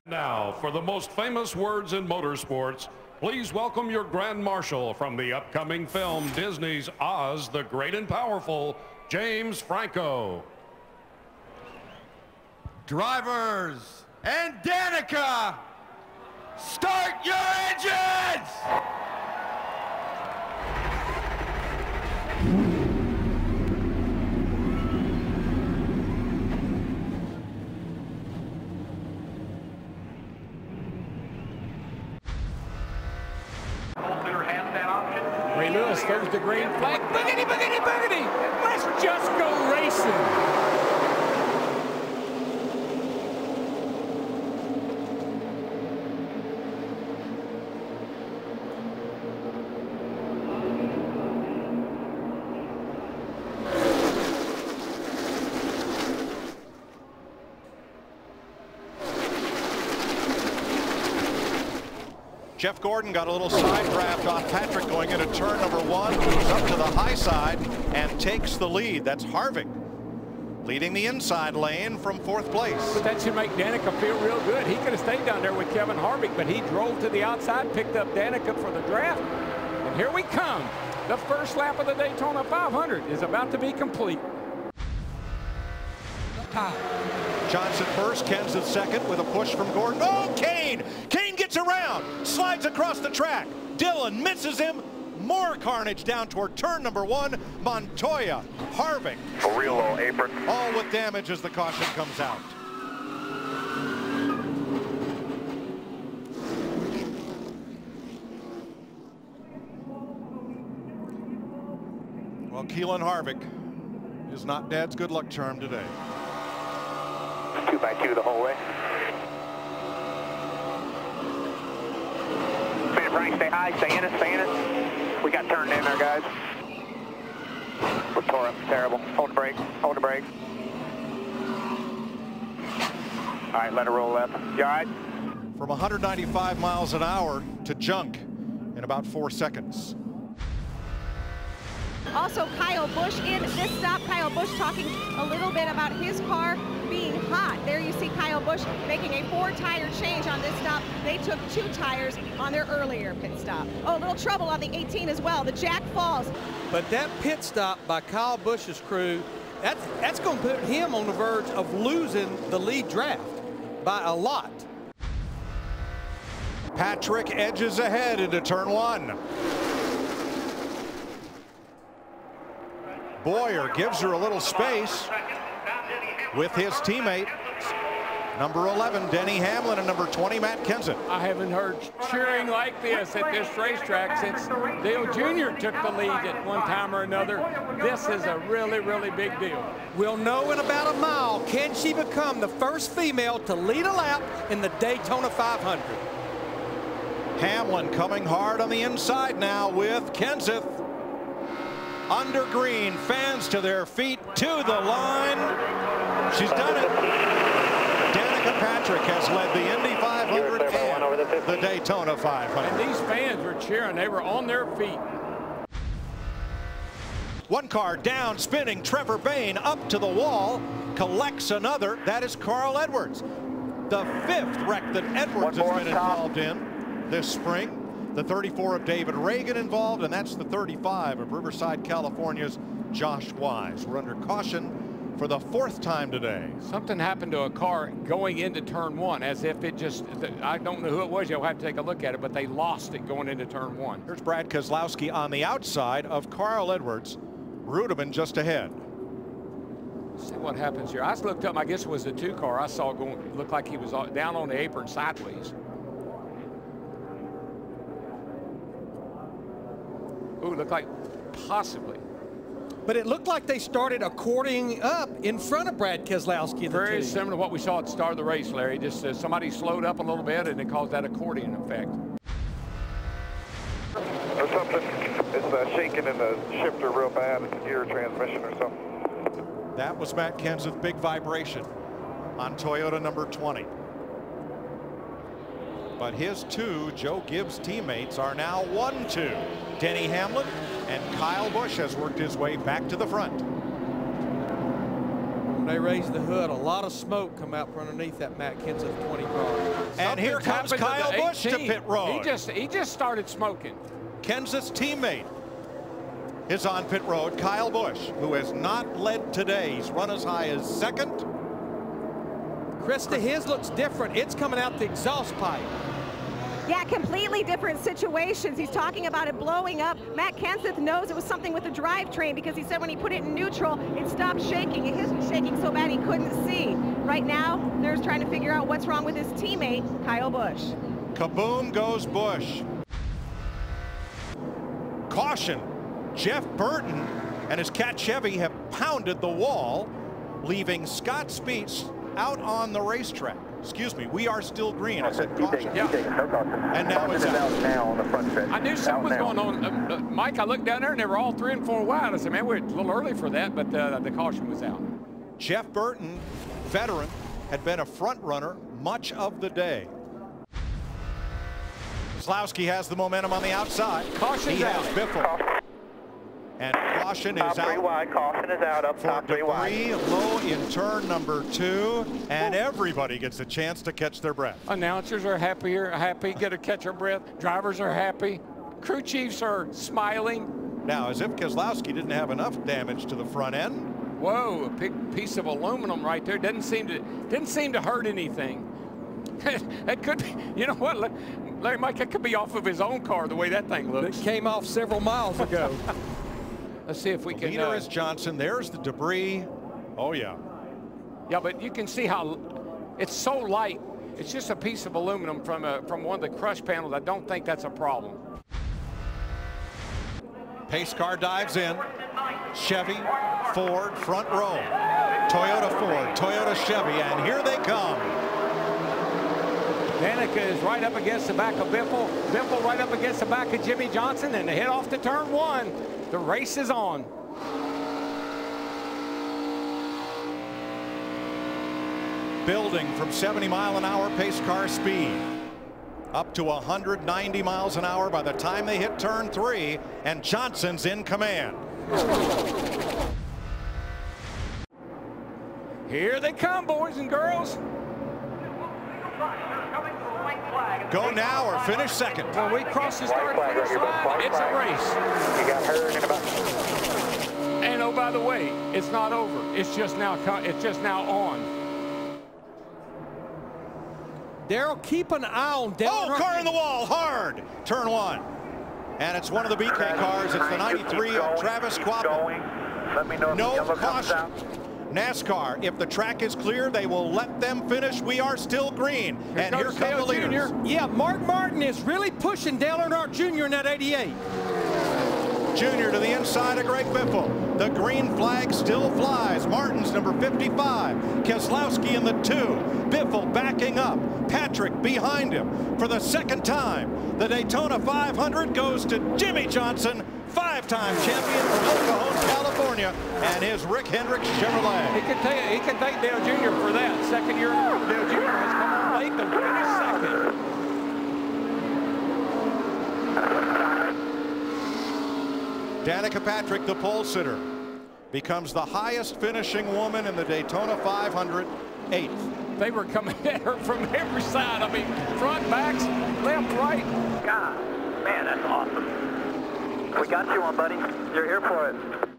Now, for the most famous words in motorsports, please welcome your Grand Marshal from the upcoming film Disney's Oz the Great and Powerful, James Franco. Drivers and Danica, start your engines! Ray Lewis throws the green flag. Boogity, boogity, boogity! Let's just go racing! Jeff Gordon got a little side draft on Patrick going into turn number 1, moves up to the high side and takes the lead. That's Harvick leading the inside lane from 4th place. But that should make Danica feel real good. He could have stayed down there with Kevin Harvick, but he drove to the outside, picked up Danica for the draft. And here we come. The first lap of the Daytona 500 is about to be complete. Johnson first, Kenseth second with a push from Gordon. Oh, Kane! Kane gets around, slides across the track. Dillon misses him. More carnage down toward turn number 1. Montoya, Harvick. A real low apron. All with damage as the caution comes out. Well, Keelan Harvick is not Dad's good luck charm today. 2x2 the whole way. Speed of Frank, stay high, stay in it, stay in it. We got turned in there, guys. We're tore up, terrible. Hold the brake, hold the brake. All right, let it roll left. You all right? From 195 miles an hour to junk in about 4 seconds. Also, Kyle Busch in this stop. Kyle Busch talking a little bit about his car being hot. There you see Kyle Busch making a 4-tire change on this stop. They took 2 tires on their earlier pit stop. Oh, a little trouble on the 18 as well. The Jack Falls. But that pit stop by Kyle Busch's crew, that's going to put him on the verge of losing the lead draft by a lot. Patrick edges ahead into turn 1. Boyer gives her a little space with his teammate, number 11, Denny Hamlin, and number 20, Matt Kenseth. I haven't heard cheering like this at this racetrack since Dale Jr. took the lead at one time or another. This is a really, really big deal. We'll know in about a mile, can she become the first female to lead a lap in the Daytona 500? Hamlin coming hard on the inside now with Kenseth. Under green, fans to their feet, to the line. She's done it. Danica Patrick has led the Indy 500 and the Daytona 500. And these fans were cheering. They were on their feet. One car down, spinning. Trevor Bayne up to the wall, collects another. That is Carl Edwards. The 5th wreck that Edwards has been involved in this spring. The 34 of David Reagan involved, and that's the 35 of Riverside, California's Josh Wise. We're under caution for the 4th time today. Something happened to a car going into turn 1, as if it just, I don't know who it was, you'll have to take a look at it, but they lost it going into turn 1. Here's Brad Keselowski on the outside of Carl Edwards. Rudeman just ahead. Let's see what happens here. I just looked up, I guess it was the 2 car I saw going, looked like he was down on the apron sideways. Ooh, looked like possibly. But it looked like they started accordioning up in front of Brad Keselowski. Very similar to what we saw at the start of the race, Larry. Just somebody slowed up a little bit and it caused that accordion effect. Or something. It's shaking in the shifter real bad. It's a gear transmission or something. That was Matt Kenseth, big vibration on Toyota number 20. But his 2 Joe Gibbs teammates are now 1-2. Denny Hamlin and Kyle Busch has worked his way back to the front. When they raised the hood, a lot of smoke come out from underneath that Matt Kenseth 20 car. And here comes Kyle Busch to pit road. He just started smoking. Kenseth's teammate is on pit road. Kyle Busch, who has not led today. He's run as high as second. Krista, his looks different. It's coming out the exhaust pipe. Yeah, completely different situations. He's talking about it blowing up. Matt Kenseth knows it was something with the drivetrain because he said when he put it in neutral, it stopped shaking. It was shaking so bad he couldn't see. Right now, they're trying to figure out what's wrong with his teammate, Kyle Busch. Kaboom goes Busch. Caution. Jeff Burton and his Cat Chevy have pounded the wall, leaving Scott Speets out on the racetrack. Excuse me, we are still green. I said caution. Yeah. And now it's out. Now on the front stretch. I knew something was going on. Mike, I looked down there and they were all 3 and 4 wide. I said, man, we're a little early for that, but the caution was out. Jeff Burton, veteran, had been a front runner much of the day. Keselowski has the momentum on the outside. Caution's he out. has Biffle. And caution is Top 3 out. wide. Caution is out. Up For top 3 wide. debris low in turn number 2, and everybody gets a chance to catch their breath. Announcers are happy, get to catch their breath. Drivers are happy. Crew chiefs are smiling. Now, as if Keselowski didn't have enough damage to the front end. Whoa, a big piece of aluminum right there. Didn't seem to hurt anything. It could be, you know what, Larry Mike, it could be off of his own car the way that thing looks. It came off several miles ago. Let's see if we can. Leader is Johnson. There's the debris. Oh, yeah. Yeah, but you can see how it's so light. It's just a piece of aluminum from one of the crush panels. I don't think that's a problem. Pace car dives in. Chevy, Ford, front row. Toyota, Ford, Toyota, Chevy, and here they come. Danica is right up against the back of Biffle. Biffle right up against the back of Jimmie Johnson, and they head off to turn 1. The race is on. Building from 70-mile-an-hour pace car speed up to 190 miles an hour by the time they hit turn 3, and Johnson's in command. Here they come, boys and girls. Go now or finish second. When we cross the start-finish line, it's a race. You got hurt in about. And oh, by the way, it's not over. It's just now on. Daryl, keep an eye on Daryl. Oh, car in the wall, hard. Turn 1. And it's one of the BK cars. It's the 93 of Travis Quapple. Let me know if No the yellow comes caution. out. NASCAR, if the track is clear, they will let them finish. We are still green. And here come the leaders. Yeah, Mark Martin is really pushing Dale Earnhardt Jr. in that 88. Junior to the inside of Greg Biffle. The green flag still flies. Martin's number 55. Keselowski in the 2. Biffle backing up. Patrick behind him. For the second time, the Daytona 500 goes to Jimmie Johnson, 5-time champion from El Cajon, California, and his Rick Hendricks Chevrolet. He can thank Dale Jr. for that. Second year in a row, Dale Jr. has come on late and finished second. Danica Patrick, the pole sitter, becomes the highest finishing woman in the Daytona 500, 8th. They were coming at her from every side. I mean, front, backs, left, right. God, man, that's awesome. We got you one, buddy. You're here for it.